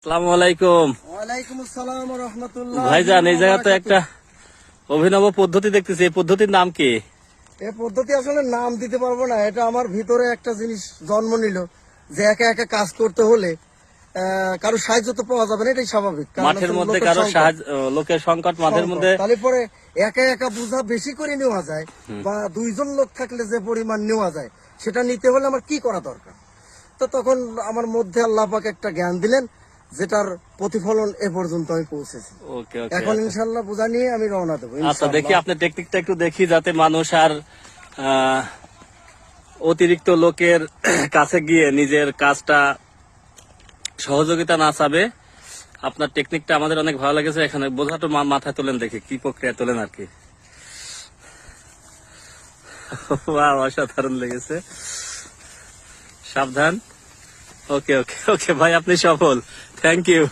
আসসালামু আলাইকুম। ওয়ালাইকুম আসসালাম ওয়া রাহমাতুল্লাহ। ভাইজান, এই জায়গাতে একটা অভিনব পদ্ধতি দেখতেছি, এই পদ্ধতির নাম কি? এই পদ্ধতি আসলে নাম দিতে পারবো না, এটা আমার ভিতরে একটা জিনিস জন্ম নিল যে একা একা কাজ করতে হলে কারো সাহায্য তো পাওয়া যাবে না, এটাই স্বাভাবিক। কারণ মাঠের হচ্ছে মধ্যে লোকের কারো সংকট। সাহায্য, লোকের সংকট মাঠের মধ্যে। তাহলে পরে একা একা বোঝা বেশি করে নেওয়া যায়, বা দুইজন লোক থাকলে যে পরিমাণ নেওয়া যায় সেটা নিতে হলে আমার কি করা দরকার। তো তখন আমার মধ্যে আল্লাহ পাক একটা জ্ঞান দিলেন, যেটার প্রতিফলন এ পর্যন্ত আমি পৌঁছেছি। ওকে ওকে, এখন ইনশাল্লাহ বোঝা নিয়ে আমি রওনা দেবো। আচ্ছা দেখি আপনার টেকনিকটা একটু দেখি, যাতে মানুষ আর অতিরিক্ত লোকের কাছে গিয়ে নিজের কাজটা সহযোগিতা না চাবে। আপনার টেকনিকটা আমাদের অনেক ভালো লেগেছে। এখানে বোঝাটা মাথায় তোলেন, দেখি কি প্রক্রিয়া তোলেন আর কি। বাহ, অসাধারণ লেগেছে। সাবধান। ওকে ওকে ওকে ভাই, আপনি সফল। Thank you.